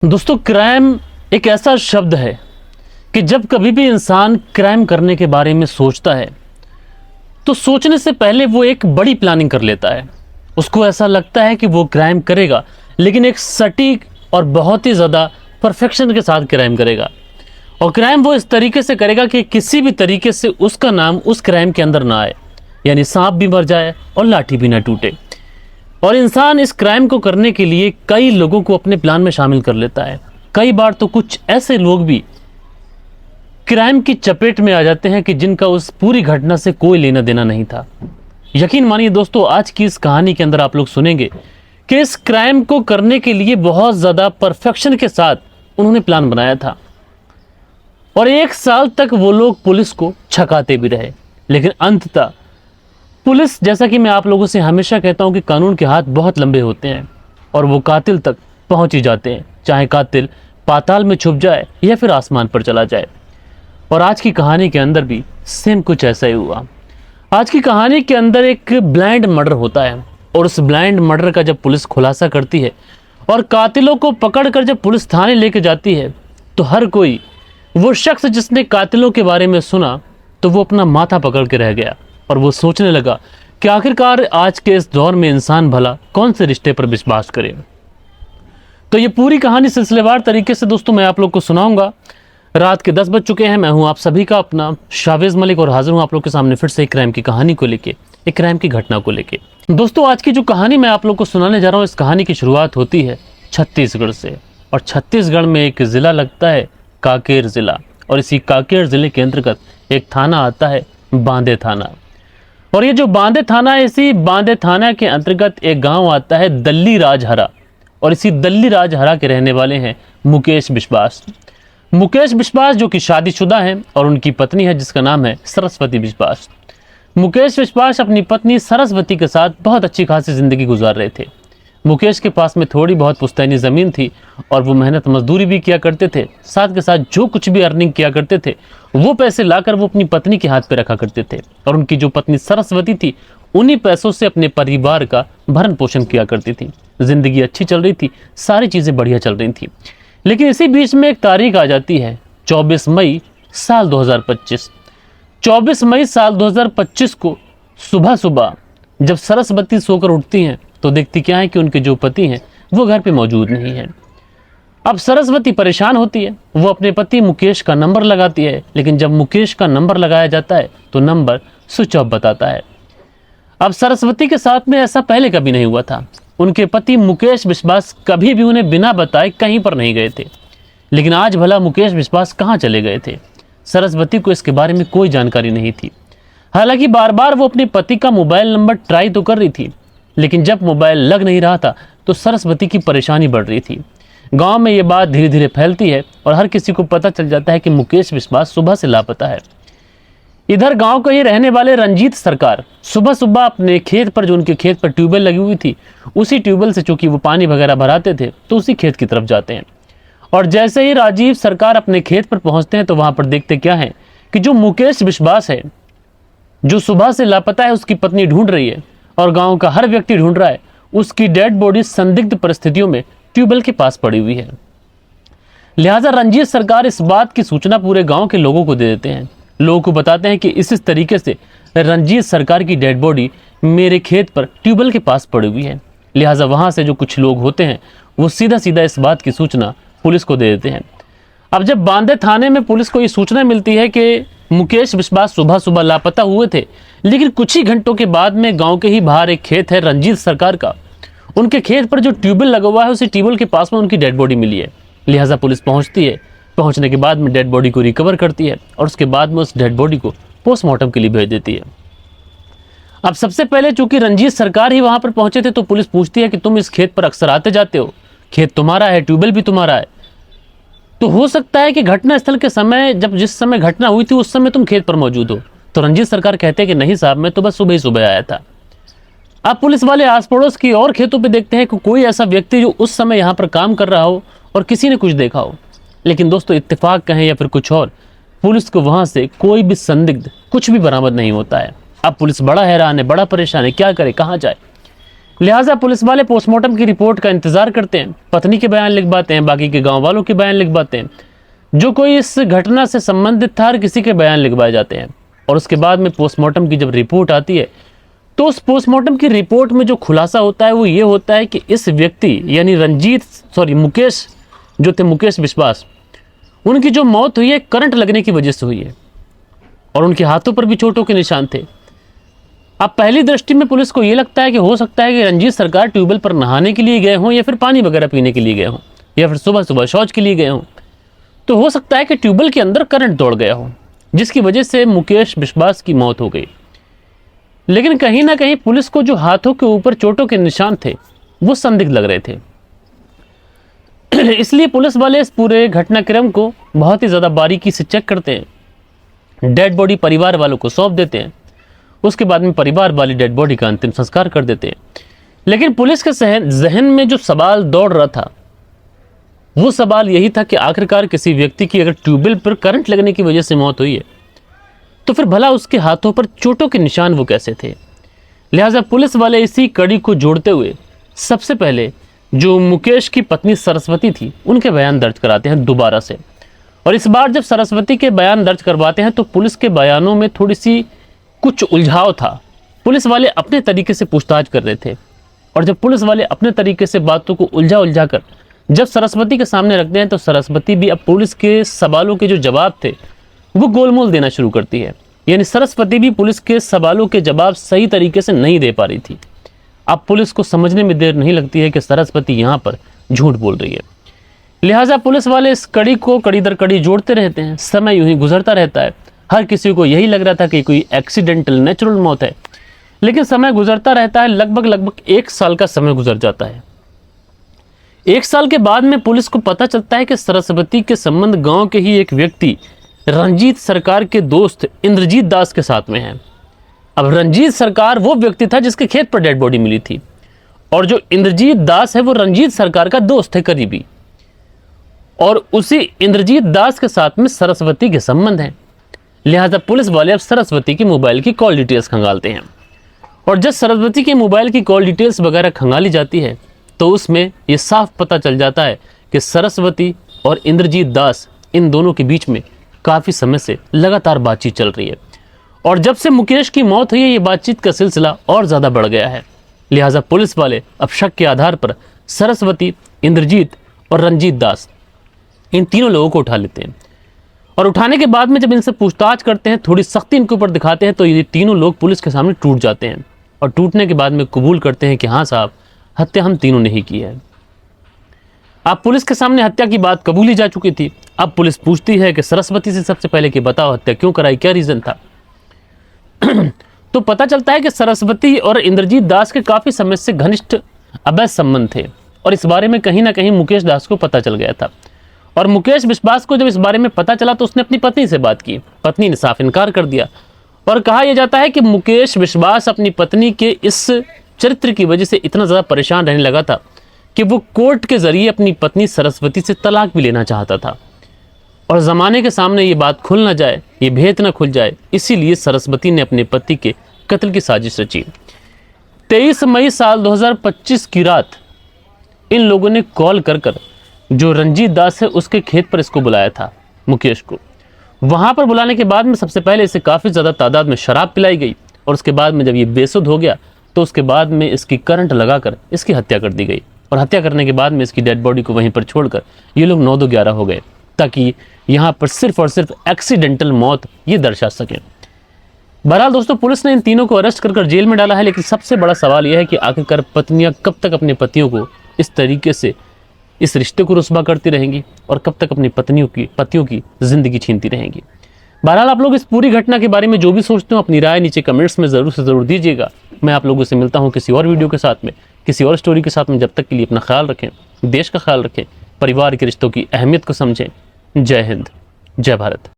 दोस्तों, क्राइम एक ऐसा शब्द है कि जब कभी भी इंसान क्राइम करने के बारे में सोचता है तो सोचने से पहले वो एक बड़ी प्लानिंग कर लेता है। उसको ऐसा लगता है कि वो क्राइम करेगा, लेकिन एक सटीक और बहुत ही ज़्यादा परफेक्शन के साथ क्राइम करेगा। और क्राइम वो इस तरीके से करेगा कि किसी भी तरीके से उसका नाम उस क्राइम के अंदर ना आए, यानी सांप भी मर जाए और लाठी भी ना टूटे। और इंसान इस क्राइम को करने के लिए कई लोगों को अपने प्लान में शामिल कर लेता है। कई बार तो कुछ ऐसे लोग भी क्राइम की चपेट में आ जाते हैं कि जिनका उस पूरी घटना से कोई लेना देना नहीं था। यकीन मानिए दोस्तों, आज की इस कहानी के अंदर आप लोग सुनेंगे कि इस क्राइम को करने के लिए बहुत ज़्यादा परफेक्शन के साथ उन्होंने प्लान बनाया था और 1 साल तक वो लोग पुलिस को छकाते भी रहे। लेकिन अंततः पुलिस, जैसा कि मैं आप लोगों से हमेशा कहता हूं कि कानून के हाथ बहुत लंबे होते हैं और वो कातिल तक पहुंच ही जाते हैं, चाहे कातिल पाताल में छुप जाए या फिर आसमान पर चला जाए। और आज की कहानी के अंदर भी सेम कुछ ऐसा ही हुआ। आज की कहानी के अंदर एक ब्लाइंड मर्डर होता है और उस ब्लाइंड मर्डर का जब पुलिस खुलासा करती है और कातिलों को पकड़कर जब पुलिस थाने लेके जाती है तो हर कोई, वो शख्स जिसने कातिलों के बारे में सुना तो वो अपना माथा पकड़ के रह गया और वो सोचने लगा कि आखिरकार आज के इस दौर में इंसान भला कौन से रिश्ते पर विश्वास करे। तो ये पूरी कहानी सिलसिलेवार तरीके से दोस्तों मैं आप लोग को सुनाऊंगा। रात के 10 बज चुके हैं। मैं हूं आप सभी का अपना शावेज मलिक और हाजिर हूं आप लोग के सामने फिर से एक क्राइम की कहानी को लेके, एक क्राइम की घटना को लेके। दोस्तों, आज की जो कहानी मैं आप लोग को सुनाने जा रहा हूँ, इस कहानी की शुरुआत होती है छत्तीसगढ़ से। और छत्तीसगढ़ में एक जिला लगता है कांकेर जिला, और इसी कांकेर जिले के अंतर्गत एक थाना आता है बांदे थाना। और ये जो बांदे थाना है, इसी बांदे थाना के अंतर्गत एक गांव आता है दल्ली राजहरा, और इसी दल्ली राजहरा के रहने वाले हैं मुकेश विश्वास। मुकेश विश्वास जो कि शादीशुदा हैं और उनकी पत्नी है जिसका नाम है सरस्वती विश्वास। मुकेश विश्वास अपनी पत्नी सरस्वती के साथ बहुत अच्छी खासी जिंदगी गुजार रहे थे। मुकेश के पास में थोड़ी बहुत पुश्तैनी ज़मीन थी और वो मेहनत मजदूरी भी किया करते थे। साथ के साथ जो कुछ भी अर्निंग किया करते थे वो पैसे लाकर वो अपनी पत्नी के हाथ पे रखा करते थे, और उनकी जो पत्नी सरस्वती थी उन्हीं पैसों से अपने परिवार का भरण पोषण किया करती थी। जिंदगी अच्छी चल रही थी, सारी चीज़ें बढ़िया चल रही थी। लेकिन इसी बीच में एक तारीख आ जाती है 24 मई साल 2025। 24 मई साल 2025 को सुबह सुबह जब सरस्वती सोकर उठती हैं तो देखती क्या है कि उनके जो पति हैं वो घर पे मौजूद नहीं है। अब सरस्वती परेशान होती है, वो अपने पति मुकेश का नंबर लगाती है, लेकिन जब मुकेश का नंबर लगाया जाता है तो नंबर स्विच ऑफ बताता है। अब सरस्वती के साथ में ऐसा पहले कभी नहीं हुआ था। उनके पति मुकेश विश्वास कभी भी उन्हें बिना बताए कहीं पर नहीं गए थे, लेकिन आज भला मुकेश विश्वास कहाँ चले गए थे, सरस्वती को इसके बारे में कोई जानकारी नहीं थी। हालांकि बार बार वो अपने पति का मोबाइल नंबर ट्राई तो कर रही थी, लेकिन जब मोबाइल लग नहीं रहा था तो सरस्वती की परेशानी बढ़ रही थी। गांव में ये बात धीरे धीरे फैलती है और हर किसी को पता चल जाता है कि मुकेश विश्वास सुबह से लापता है। इधर गांव के ही रहने वाले रंजीत सरकार सुबह सुबह अपने खेत पर, जो उनके खेत पर ट्यूबवेल लगी हुई थी, उसी ट्यूबवेल से चूंकि वो पानी वगैरह भराते थे तो उसी खेत की तरफ जाते हैं। और जैसे ही राजीव सरकार अपने खेत पर पहुंचते हैं तो वहां पर देखते क्या है कि जो मुकेश विश्वास है, जो सुबह से लापता है, उसकी पत्नी ढूंढ रही है और गांव का हर व्यक्ति ढूंढ रहा है। उसकी डेड बॉडी संदिग्ध परिस्थितियों में ट्यूबवेल के पास पड़ी हुई है। लिहाजा रंजीत सरकार इस बात की सूचना पूरे गांव के लोगों को दे देते हैं। लोगों को बताते हैं कि इस तरीके से रंजीत सरकार की डेड बॉडी मेरे खेत पर ट्यूबवेल के पास पड़ी हुई है। लिहाजा वहां से जो कुछ लोग होते हैं वो सीधा सीधा इस बात की सूचना पुलिस को दे देते हैं। अब जब बांदे थाने में पुलिस को ये सूचना मिलती है कि मुकेश विश्वास सुबह सुबह लापता हुए थे, लेकिन कुछ ही घंटों के बाद में गांव के ही बाहर एक खेत है रंजीत सरकार का, उनके खेत पर जो ट्यूबवेल लगा हुआ है उसी ट्यूबवेल के पास में उनकी डेड बॉडी मिली है। लिहाजा पुलिस पहुंचती है। पहुंचने के बाद में डेड बॉडी को रिकवर करती है और उसके बाद में उस डेड बॉडी को पोस्टमार्टम के लिए भेज देती है। अब सबसे पहले चूंकि रंजीत सरकार ही वहां पर पहुंचे थे तो पुलिस पूछती है कि तुम इस खेत पर अक्सर आते जाते हो, खेत तुम्हारा है, ट्यूबवेल भी तुम्हारा है, तो हो सकता है कि घटना स्थल के समय, जब जिस समय घटना हुई थी उस समय तुम खेत पर मौजूद हो। तो रंजीत सरकार कहते हैं कि नहीं साहब, मैं तो बस सुबह ही सुबह आया था। अब पुलिस वाले आस पड़ोस की और खेतों पे देखते हैं कि कोई ऐसा व्यक्ति जो उस समय यहाँ पर काम कर रहा हो और किसी ने कुछ देखा हो। लेकिन दोस्तों, इत्तेफाक कहें या फिर कुछ और, पुलिस को वहां से कोई भी संदिग्ध कुछ भी बरामद नहीं होता है। अब पुलिस बड़ा हैरान है, बड़ा परेशान है, क्या करे, कहाँ जाए। लिहाजा पुलिस वाले पोस्टमार्टम की रिपोर्ट का इंतजार करते हैं, पत्नी के बयान लिखवाते हैं, बाकी के गांव वालों के बयान लिखवाते हैं, जो कोई इस घटना से संबंधित था हर किसी के बयान लिखवाए जाते हैं। और उसके बाद में पोस्टमार्टम की जब रिपोर्ट आती है तो उस पोस्टमार्टम की रिपोर्ट में जो खुलासा होता है वो ये होता है कि इस व्यक्ति यानी मुकेश जो थे, मुकेश विश्वास, उनकी जो मौत हुई है करंट लगने की वजह से हुई है और उनके हाथों पर भी चोटों के निशान थे। अब पहली दृष्टि में पुलिस को ये लगता है कि हो सकता है कि रंजीत सरकार ट्यूबवेल पर नहाने के लिए गए हों या फिर पानी वगैरह पीने के लिए गए हों या फिर सुबह सुबह शौच के लिए गए हों। तो हो सकता है कि ट्यूबवेल के अंदर करंट दौड़ गया हो जिसकी वजह से मुकेश विश्वास की मौत हो गई। लेकिन कहीं ना कहीं पुलिस को जो हाथों के ऊपर चोटों के निशान थे वो संदिग्ध लग रहे थे। इसलिए पुलिस वाले इस पूरे घटनाक्रम को बहुत ही ज़्यादा बारीकी से चेक करते हैं, डेड बॉडी परिवार वालों को सौंप देते हैं, उसके बाद में परिवार वाली डेड बॉडी का अंतिम संस्कार कर देते हैं। लेकिन पुलिस के जहन में जो सवाल दौड़ रहा था वो सवाल यही था कि आखिरकार किसी व्यक्ति की अगर ट्यूबवेल पर करंट लगने की वजह से मौत हुई है तो फिर भला उसके हाथों पर चोटों के निशान वो कैसे थे। लिहाजा पुलिस वाले इसी कड़ी को जोड़ते हुए सबसे पहले जो मुकेश की पत्नी सरस्वती थी उनके बयान दर्ज कराते हैं दोबारा से। और इस बार जब सरस्वती के बयान दर्ज करवाते हैं तो पुलिस के बयानों में थोड़ी सी कुछ उलझाव था। पुलिस वाले अपने तरीके से पूछताछ कर रहे थे और जब पुलिस वाले अपने तरीके से बातों को उलझा कर जब सरस्वती के सामने रखते हैं तो सरस्वती भी अब पुलिस के सवालों के जो जवाब थे वो गोलमोल देना शुरू करती है। यानी सरस्वती भी पुलिस के सवालों के जवाब सही तरीके से नहीं दे पा रही थी। अब पुलिस को समझने में देर नहीं लगती है कि सरस्वती यहाँ पर झूठ बोल रही है। लिहाजा पुलिस वाले इस कड़ी को कड़ी दर कड़ी जोड़ते रहते हैं। समय यूं ही गुजरता रहता है। हर किसी को यही लग रहा था कि कोई एक्सीडेंटल नेचुरल मौत है, लेकिन समय गुजरता रहता है। लगभग 1 साल का समय गुजर जाता है। 1 साल के बाद में पुलिस को पता चलता है कि सरस्वती के संबंध गांव के ही एक व्यक्ति रंजीत सरकार के दोस्त इंद्रजीत दास के साथ में है। अब रंजीत सरकार वो व्यक्ति था जिसके खेत पर डेड बॉडी मिली थी और जो इंद्रजीत दास है वो रंजीत सरकार का दोस्त है करीबी, और उसी इंद्रजीत दास के साथ में सरस्वती के संबंध हैं। लिहाजा पुलिस वाले अब सरस्वती की मोबाइल की कॉल डिटेल्स खंगालते हैं और जब सरस्वती के मोबाइल की कॉल डिटेल्स वगैरह खंगाली जाती है तो उसमें ये साफ पता चल जाता है कि सरस्वती और इंद्रजीत दास इन दोनों के बीच में काफ़ी समय से लगातार बातचीत चल रही है और जब से मुकेश की मौत हुई है ये बातचीत का सिलसिला और ज़्यादा बढ़ गया है। लिहाजा पुलिस वाले अब शक के आधार पर सरस्वती, इंद्रजीत और रंजीत दास इन तीनों लोगों को उठा लेते हैं और उठाने के बाद में जब इनसे पूछताछ करते हैं, थोड़ी सख्ती इनके ऊपर दिखाते हैं तो ये तीनों लोग पुलिस के सामने टूट जाते हैं और टूटने के बाद में कबूल करते हैं कि हाँ साहब, हत्या हम तीनों ने ही की है। अब पुलिस के सामने हत्या की बात कबूली जा चुकी थी। अब पुलिस पूछती है कि सरस्वती से सबसे पहले कि बताओ हत्या क्यों कराई, क्या रीज़न था। तो पता चलता है कि सरस्वती और इंद्रजीत दास के काफ़ी समय से घनिष्ठ अवैध संबंध थे और इस बारे में कहीं ना कहीं मुकेश दास को पता चल गया था। और मुकेश विश्वास को जब इस बारे में पता चला तो उसने अपनी पत्नी से बात की। पत्नी ने साफ इनकार कर दिया और कहा यह जाता है कि मुकेश विश्वास अपनी पत्नी के इस चरित्र की वजह से इतना ज़्यादा परेशान रहने लगा था कि वो कोर्ट के ज़रिए अपनी पत्नी सरस्वती से तलाक भी लेना चाहता था और ज़माने के सामने ये बात खुल ना जाए, ये भेद ना खुल जाए, इसीलिए सरस्वती ने अपने पति के कत्ल की साजिश रची। 23 मई साल 2025 की रात इन लोगों ने कॉल कर जो रंजीत दास है उसके खेत पर इसको बुलाया था, मुकेश को। वहाँ पर बुलाने के बाद में सबसे पहले इसे काफ़ी ज़्यादा तादाद में शराब पिलाई गई और उसके बाद में जब ये बेसुध हो गया तो उसके बाद में इसकी करंट लगाकर इसकी हत्या कर दी गई और हत्या करने के बाद में इसकी डेड बॉडी को वहीं पर छोड़कर ये लोग 9-2-11 हो गए ताकि यहाँ पर सिर्फ और सिर्फ एक्सीडेंटल मौत ये दर्शा सकें। बहरहाल दोस्तों, पुलिस ने इन तीनों को अरेस्ट कर जेल में डाला है, लेकिन सबसे बड़ा सवाल यह है कि आखिरकार पत्नियाँ कब तक अपने पतियों को इस तरीके से इस रिश्ते को रुस्वा करती रहेंगी और कब तक अपनी पतियों की ज़िंदगी छीनती रहेंगी। बहरहाल आप लोग इस पूरी घटना के बारे में जो भी सोचते हो अपनी राय नीचे कमेंट्स में ज़रूर से ज़रूर दीजिएगा। मैं आप लोगों से मिलता हूँ किसी और वीडियो के साथ में, किसी और स्टोरी के साथ में। जब तक के लिए अपना ख्याल रखें, देश का ख्याल रखें, परिवार के रिश्तों की अहमियत को समझें। जय हिंद, जय भारत।